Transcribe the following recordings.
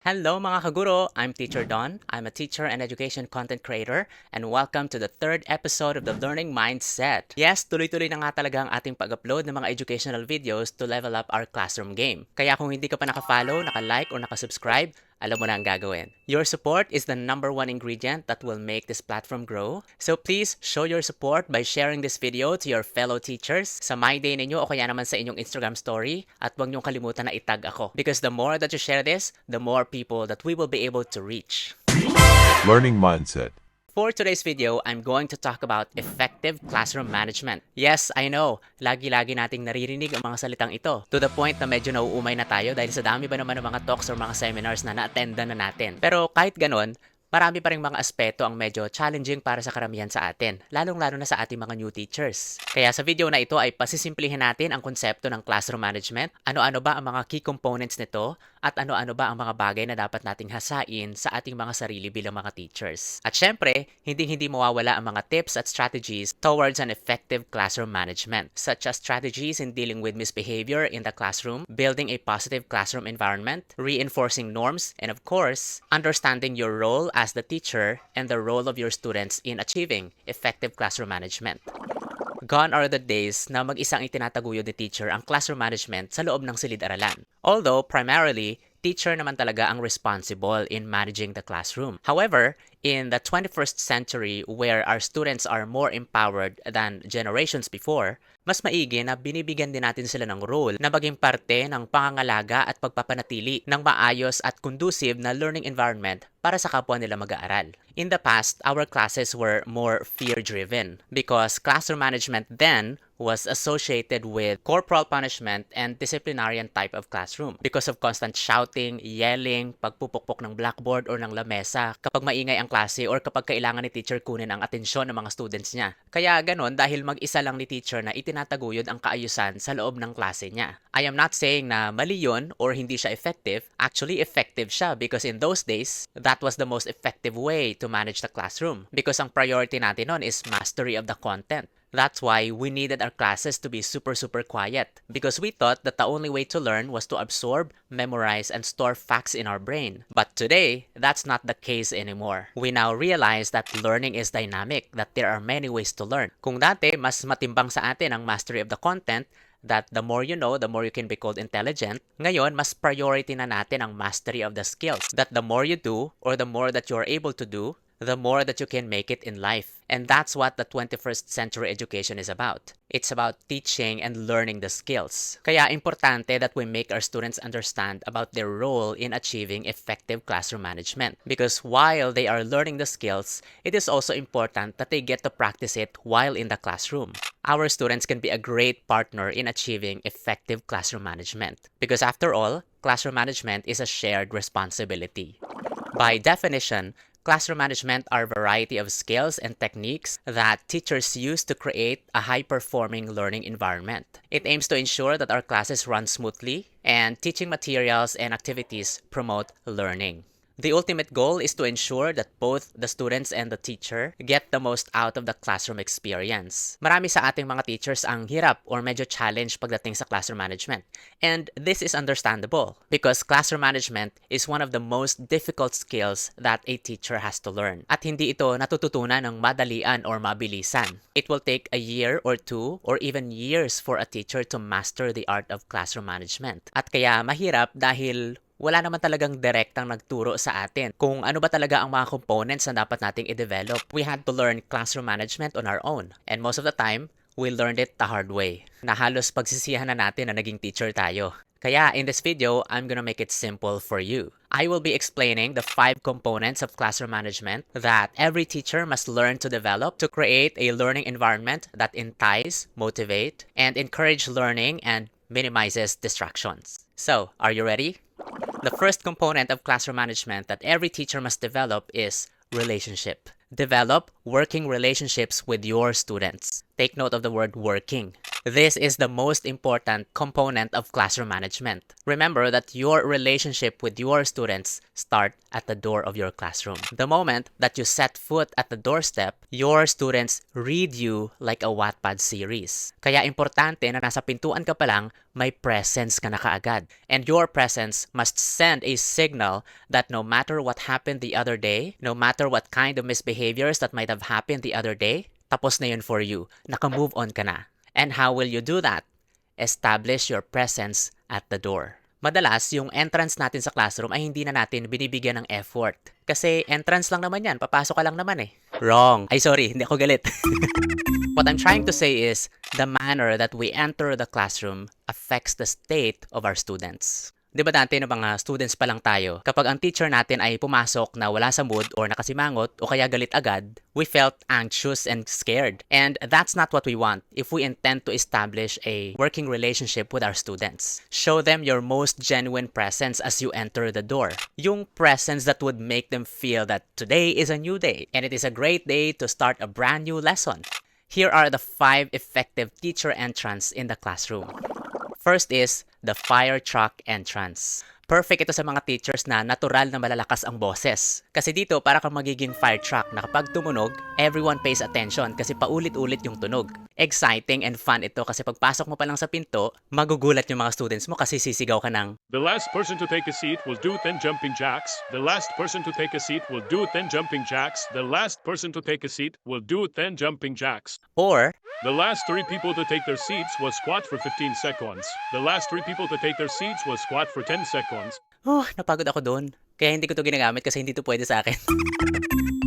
Hello mga kaguro! I'm Teacher Don. I'm a teacher and education content creator and welcome to the third episode of the Learning Mindset. Yes, tuloy-tuloy na nga talaga ang ating pag-upload ng mga educational videos to level up our classroom game. Kaya kung hindi ka pa naka-follow, naka-like, or naka-subscribe, alam mo na ang gagawin. Your support is the number one ingredient that will make this platform grow. So please show your support by sharing this video to your fellow teachers sa My Day ninyo o kaya naman sa inyong Instagram story at huwag niyong kalimutan na itag ako. Because the more that you share this, the more people that we will be able to reach. Learning Mindset. For today's video, I'm going to talk about effective classroom management. Yes, I know, lagi-lagi nating naririnig ang mga salitang ito. To the point na medyo nauumay na tayo dahil sa dami ba naman ng mga talks or mga seminars na na-attendan na natin. Pero kahit ganon, marami pa rin mga aspeto ang medyo challenging para sa karamihan sa atin, lalong-lalo na sa ating mga new teachers. Kaya sa video na ito ay pasisimplihin natin ang konsepto ng classroom management, ano-ano ba ang mga key components nito, at ano-ano ba ang mga bagay na dapat nating hasain sa ating mga sarili bilang mga teachers. At syempre, hindi mawawala ang mga tips at strategies towards an effective classroom management, such as strategies in dealing with misbehavior in the classroom, building a positive classroom environment, reinforcing norms, and of course, understanding your role as the teacher and the role of your students in achieving effective classroom management. Gone are the days na mag-isang itinataguyod ni teacher ang classroom management sa loob ng silid-aralan. Although, primarily, teacher naman talaga ang responsible in managing the classroom. However, in the 21st century where our students are more empowered than generations before, mas maigi na binibigyan din natin sila ng role na maging parte ng pangangalaga at pagpapanatili ng maayos at conducive na learning environment para sa kapwa nila mag-aaral. In the past, our classes were more fear-driven because classroom management then was associated with corporal punishment and disciplinarian type of classroom because of constant shouting, yelling, pagpupukpok ng blackboard or ng lamesa kapag maingay ang klase or kapag kailangan ni teacher kunin ang atensyon ng mga students niya. Kaya ganon dahil mag-isa lang ni teacher na itinataguyod ang kaayusan sa loob ng klase niya. I am not saying na mali yun or hindi siya effective. Actually, effective siya because in those days, that was the most effective way to manage the classroom because ang priority natin nun is mastery of the content. That's why we needed our classes to be super quiet because we thought that the only way to learn was to absorb, memorize, and store facts in our brain. But today, that's not the case anymore. We now realize that learning is dynamic, that there are many ways to learn. Kung dati, mas matimbang sa atin ang mastery of the content, that the more you know, the more you can be called intelligent. Ngayon, mas priority na natin ang mastery of the skills. That the more you do, or the more that you are able to do, the more that you can make it in life. And that's what the 21st century education is about. It's about teaching and learning the skills. Kaya importante that we make our students understand about their role in achieving effective classroom management. Because while they are learning the skills, it is also important that they get to practice it while in the classroom. Our students can be a great partner in achieving effective classroom management. Because after all, classroom management is a shared responsibility. By definition, classroom management are a variety of skills and techniques that teachers use to create a high-performing learning environment. It aims to ensure that our classes run smoothly and teaching materials and activities promote learning. The ultimate goal is to ensure that both the students and the teacher get the most out of the classroom experience. Marami sa ating mga teachers ang hirap or medyo challenge pagdating sa classroom management. And this is understandable because classroom management is one of the most difficult skills that a teacher has to learn. At hindi ito natututunan ng madalian or mabilisan. It will take a year or two or even years for a teacher to master the art of classroom management. At kaya mahirap dahil wala naman talagang direktang nagturo sa atin kung ano ba talaga ang mga components na dapat nating i-develop. We had to learn classroom management on our own. And most of the time, we learned it the hard way. Na halos pagsisihan na natin na naging teacher tayo. Kaya in this video, I'm gonna make it simple for you. I will be explaining the 5 components of classroom management that every teacher must learn to develop to create a learning environment that entice, motivate, and encourage learning and minimizes distractions. So, are you ready? The first component of classroom management that every teacher must develop is relationship. Develop working relationships with your students. Take note of the word working. This is the most important component of classroom management. Remember that your relationship with your students start at the door of your classroom. The moment that you set foot at the doorstep, your students read you like a Wattpad series. Kaya importante na nasa pintuan ka pa lang, may presence ka na kaagad. And your presence must send a signal that no matter what happened the other day, no matter what kind of misbehaviors that might have happened the other day, tapos na yun for you. Naka-move on ka na. And how will you do that? Establish your presence at the door. Madalas, yung entrance natin sa classroom ay hindi na natin binibigyan ng effort. Kasi entrance lang naman yan, papasok ka lang naman eh. Wrong. Ay sorry, hindi ako galit. What I'm trying to say is, the manner that we enter the classroom affects the state of our students. Di ba dati ng mga students pa lang tayo, kapag ang teacher natin ay pumasok na wala sa mood or nakasimangot o kaya galit agad, we felt anxious and scared. And that's not what we want if we intend to establish a working relationship with our students. Show them your most genuine presence as you enter the door. Yung presence that would make them feel that today is a new day and it is a great day to start a brand new lesson. Here are the 5 effective teacher entrance in the classroom. First is the fire truck entrance. Perfect ito sa mga teachers na natural na malalakas ang boses. Kasi dito, para kang magiging fire truck na kapag tumunog, everyone pays attention kasi paulit-ulit yung tunog. Exciting and fun ito kasi pagpasok mo pa lang sa pinto, magugulat yung mga students mo kasi sisigaw ka ng, The last person to take a seat will do 10 jumping jacks. The last person to take a seat will do 10 jumping jacks. The last person to take a seat will do 10 jumping jacks. or, The last 3 people to take their seats will squat for 15 seconds. The last 3 people to take their seats will squat for 10 seconds. napagod ako doon. Kaya hindi ko to ginagamit kasi hindi to pwede sa akin.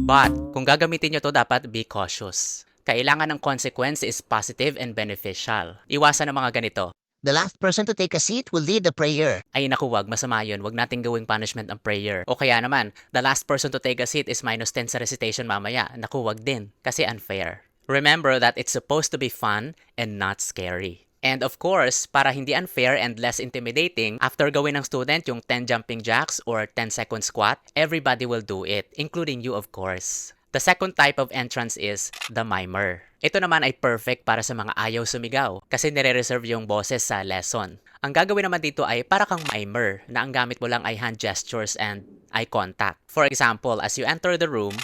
But, kung gagamitin nyo to, dapat be cautious. Kailangan ng consequence is positive and beneficial. Iwasan ng mga ganito. The last person to take a seat will lead the prayer. Ay naku, wag, masama yun. Wag nating gawing punishment ang prayer. O kaya naman, the last person to take a seat is -10 sa recitation mamaya. Naku, wag din. Kasi unfair. Remember that it's supposed to be fun and not scary. And of course, para hindi unfair and less intimidating, after gawin ng student yung 10 jumping jacks or 10-second squat, everybody will do it, including you of course. The second type of entrance is the mimer. Ito naman ay perfect para sa mga ayaw sumigaw kasi nire-reserve yung boses sa lesson. Ang gagawin naman dito ay para kang mimer na ang gamit mo lang ay hand gestures and eye contact. For example, as you enter the room,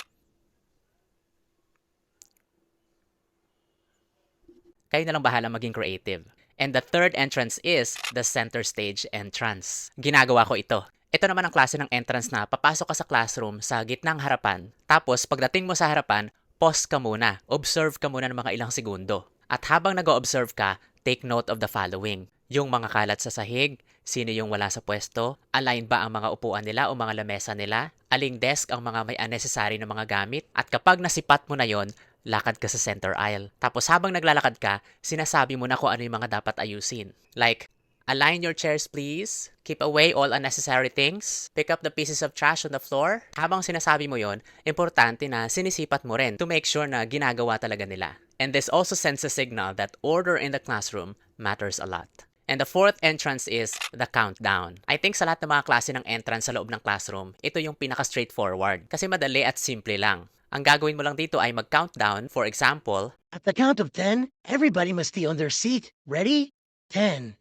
kayo na lang bahala maging creative. And the third entrance is the center stage entrance. Ginagawa ko ito. Ito naman ang klase ng entrance na papasok ka sa classroom sa gitnang harapan. Tapos pagdating mo sa harapan, pause ka muna. Observe ka muna ng mga ilang segundo. At habang nag-observe ka, take note of the following. Yung mga kalat sa sahig, sino yung wala sa pwesto, align ba ang mga upuan nila o mga lamesa nila, aling desk ang mga may unnecessary na mga gamit, at kapag nasipat mo na yon, lakad ka sa center aisle. Tapos habang naglalakad ka, sinasabi mo na kung ano yung mga dapat ayusin. Like, align your chairs please, keep away all unnecessary things, pick up the pieces of trash on the floor. Habang sinasabi mo yon, importante na sinisipat mo rin to make sure na ginagawa talaga nila. And this also sends a signal that order in the classroom matters a lot. And the fourth entrance is the countdown. I think sa lahat ng mga klase ng entrance sa loob ng classroom, ito yung pinaka-straightforward kasi madali at simple lang. Ang gagawin mo lang dito ay mag-countdown. For example, At the count of 10, everybody must be on their seat. Ready? 10,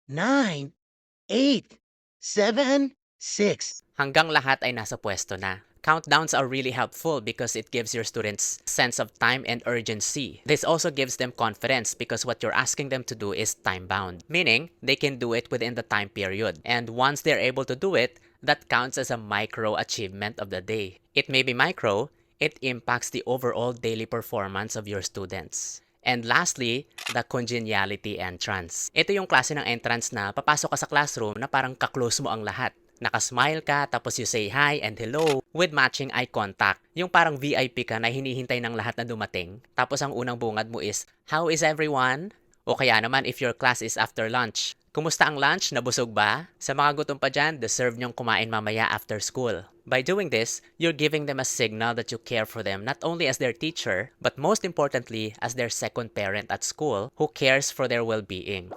9, 8, 7, 6. hanggang lahat ay nasa pwesto na. Countdowns are really helpful because it gives your students sense of time and urgency. This also gives them confidence because what you're asking them to do is time-bound, meaning they can do it within the time period. And once they're able to do it, that counts as a micro achievement of the day. It may be micro, it impacts the overall daily performance of your students. And lastly, the congeniality entrance. Ito yung klase ng entrance na papasok ka sa classroom na parang kaklose mo ang lahat. Nakasmile ka, tapos you say hi and hello with matching eye contact. Yung parang VIP ka na hinihintay ng lahat na dumating. Tapos ang unang bungad mo is, how is everyone? O kaya naman if your class is after lunch, kumusta ang lunch? Nabusog ba? Sa mga gutom pa dyan, deserve nyong kumain mamaya after school. By doing this, you're giving them a signal that you care for them not only as their teacher, but most importantly as their second parent at school who cares for their well-being.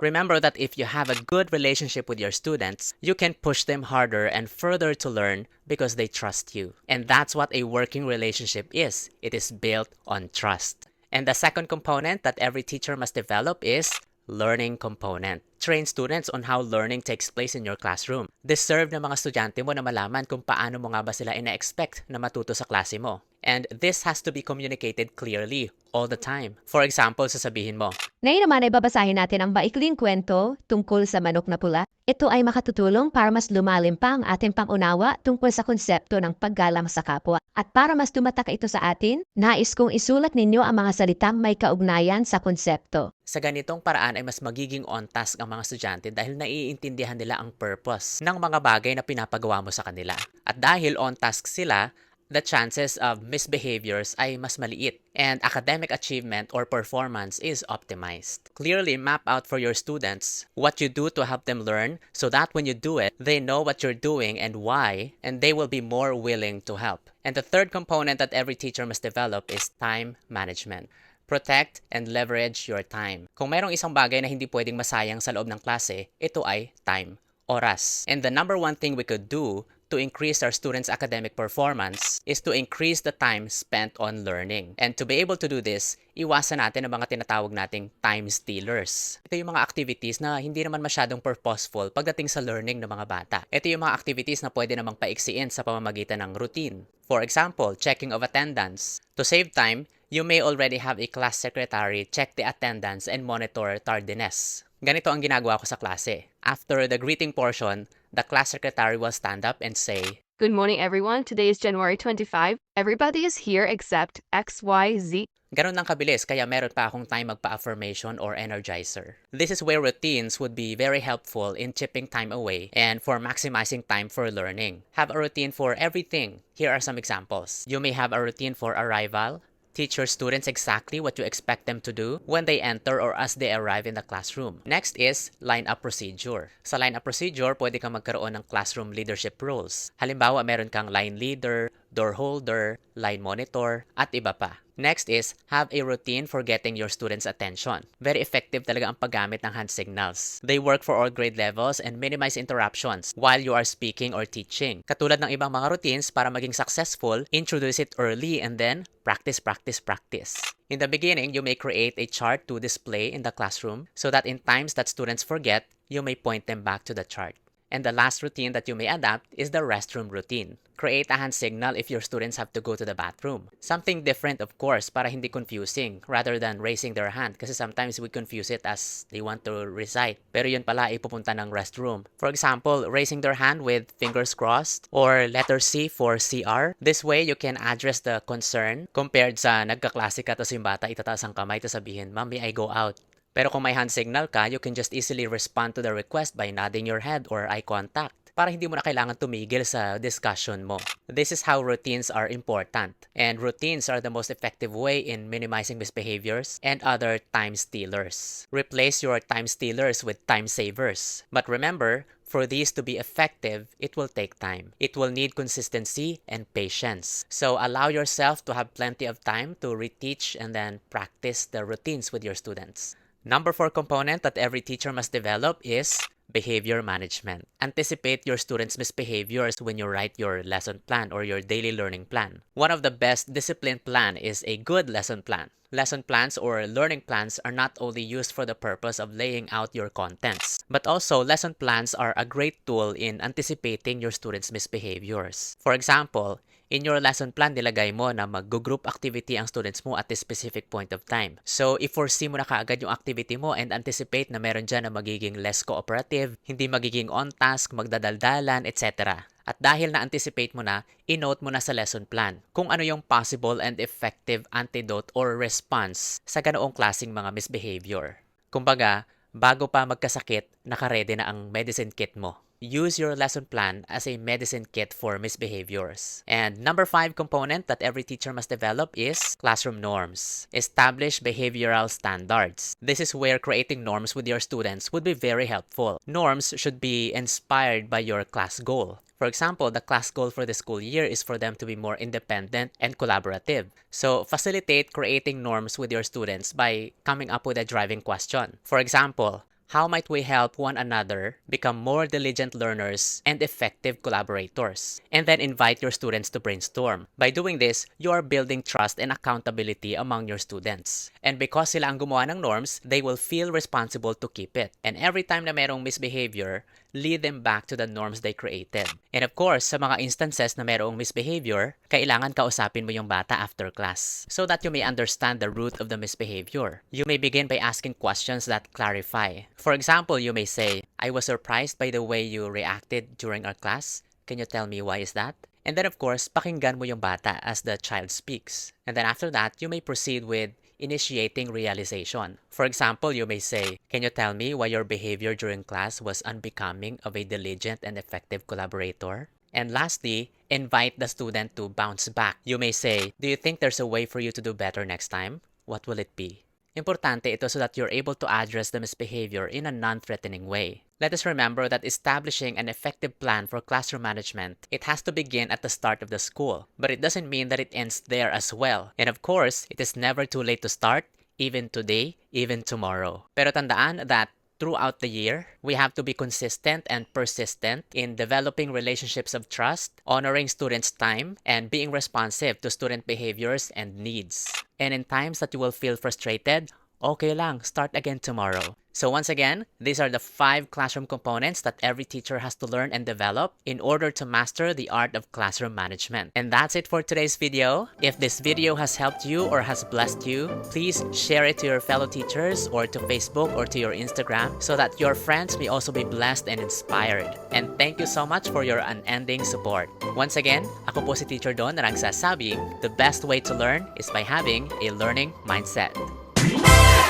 Remember that if you have a good relationship with your students, you can push them harder and further to learn because they trust you. And that's what a working relationship is. It is built on trust. And the second component that every teacher must develop is learning component. Train students on how learning takes place in your classroom. Deserve ng mga estudyante mo na malaman kung paano mo nga ba sila ina-expect na matuto sa klase mo. And this has to be communicated clearly all the time. For example, sasabihin mo, Ngayon naman ay babasahin natin ang maikling kwento tungkol sa manok na pula. Ito ay makatutulong para mas lumalim pa ang ating pangunawa tungkol sa konsepto ng paggalang sa kapwa. At para mas tumatak ito sa atin, nais kong isulat ninyo ang mga salitang may kaugnayan sa konsepto. sa ganitong paraan ay mas magiging on-task ang mga estudyante dahil naiintindihan nila ang purpose ng mga bagay na pinapagawa mo sa kanila. At dahil on-task sila, the chances of misbehaviors ay mas maliit and academic achievement or performance is optimized. Clearly map out for your students what you do to help them learn so that when you do it, they know what you're doing and why, and they will be more willing to help. And the third component that every teacher must develop is time management. Protect and leverage your time. Kung mayroong isang bagay na hindi pwedeng masayang sa loob ng klase, ito ay time, oras. And the number one thing we could do to increase our students' academic performance is to increase the time spent on learning. And to be able to do this, iwasan natin ang mga tinatawag nating time stealers. Ito yung mga activities na hindi naman masyadong purposeful pagdating sa learning ng mga bata. Ito yung mga activities na pwede namang paiksiin sa pamamagitan ng routine. For example, checking of attendance. To save time, you may already have a class secretary check the attendance and monitor tardiness. Ganito ang ginagawa ko sa klase. After the greeting portion, the class secretary will stand up and say, Good morning, everyone. Today is January 25. Everybody is here except XYZ. Ganon lang kabilis kaya meron pa akong time magpa-affirmation or energizer. This is where routines would be very helpful in chipping time away and for maximizing time for learning. Have a routine for everything. Here are some examples. You may have a routine for arrival. Teach your students exactly what you expect them to do when they enter or as they arrive in the classroom. Next is line-up procedure. Sa line-up procedure, pwede kang magkaroon ng classroom leadership roles. Halimbawa, meron kang line leader, door holder, line monitor, at iba pa. Next is, have a routine for getting your students' attention. Very effective talaga ang paggamit ng hand signals. They work for all grade levels and minimize interruptions while you are speaking or teaching. Katulad ng ibang mga routines, para maging successful, introduce it early and then practice, practice, practice. In the beginning, you may create a chart to display in the classroom so that in times that students forget, you may point them back to the chart. And the last routine that you may adapt is the restroom routine. Create a hand signal if your students have to go to the bathroom. Something different, of course, para hindi confusing rather than raising their hand kasi sometimes we confuse it as they want to recite. Pero yun pala ay pupunta ng restroom. For example, raising their hand with fingers crossed or letter C for CR. This way, you can address the concern compared sa nagkaklase ka tapos yung bata itataas ang kamay tapos sabihin, Ma'am, may I go out? Pero kung may hand signal ka, you can just easily respond to the request by nodding your head or eye contact para hindi mo na kailangan tumigil sa discussion mo. This is how routines are important. And routines are the most effective way in minimizing misbehaviors and other time stealers. Replace your time stealers with time savers. But remember, for these to be effective, it will take time. It will need consistency and patience. So allow yourself to have plenty of time to reteach and then practice the routines with your students. Number 4 component that every teacher must develop is behavior management. Anticipate your students' misbehaviors when you write your lesson plan or your daily learning plan. One of the best discipline plan is a good lesson plan. Lesson plans or learning plans are not only used for the purpose of laying out your contents, but also lesson plans are a great tool in anticipating your students' misbehaviors. For example, in your lesson plan, nilagay mo na mag-group activity ang students mo at a specific point of time. So, i-foresee mo na kaagad yung activity mo and anticipate na meron dyan na magiging less cooperative, hindi magiging on-task, magdadaldalan, etc. At dahil na-anticipate mo na, i-note mo na sa lesson plan kung ano yung possible and effective antidote or response sa ganoong klaseng mga misbehavior. Kumbaga, bago pa magkasakit, nakaredy na ang medicine kit mo. Use your lesson plan as a medicine kit for misbehaviors. And number 5 component that every teacher must develop is classroom norms. Establish behavioral standards. This is where creating norms with your students would be very helpful. Norms should be inspired by your class goal. For example, the class goal for the school year is for them to be more independent and collaborative. So, facilitate creating norms with your students by coming up with a driving question. For example, how might we help one another become more diligent learners and effective collaborators? And then invite your students to brainstorm. By doing this, you are building trust and accountability among your students. And because sila ang gumawa ng norms, they will feel responsible to keep it. And every time na merong misbehavior, lead them back to the norms they created. And of course, sa mga instances na merong misbehavior, kailangan kausapin mo yung bata after class so that you may understand the root of the misbehavior. You may begin by asking questions that clarify. For example, you may say, I was surprised by the way you reacted during our class. Can you tell me why is that? And then of course, pakinggan mo yung bata as the child speaks. And then after that, you may proceed with initiating realization. For example, you may say, can you tell me why your behavior during class was unbecoming of a diligent and effective collaborator? And lastly, invite the student to bounce back. You may say, do you think there's a way for you to do better next time? What will it be? Importante ito so that you're able to address the misbehavior in a non-threatening way. Let us remember that establishing an effective plan for classroom management, it has to begin at the start of the school. But it doesn't mean that it ends there as well. And of course, it is never too late to start, even today, even tomorrow. Pero tandaan that throughout the year, we have to be consistent and persistent in developing relationships of trust, honoring students' time, and being responsive to student behaviors and needs. And in times that you will feel frustrated, okay lang, start again tomorrow. So once again, these are the 5 classroom components that every teacher has to learn and develop in order to master the art of classroom management. And that's it for today's video. If this video has helped you or has blessed you, please share it to your fellow teachers or to Facebook or to your Instagram so that your friends may also be blessed and inspired. And thank you so much for your unending support. Once again, ako po si Teacher Don na nagsasabing, the best way to learn is by having a learning mindset.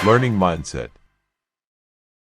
Learning Mindset.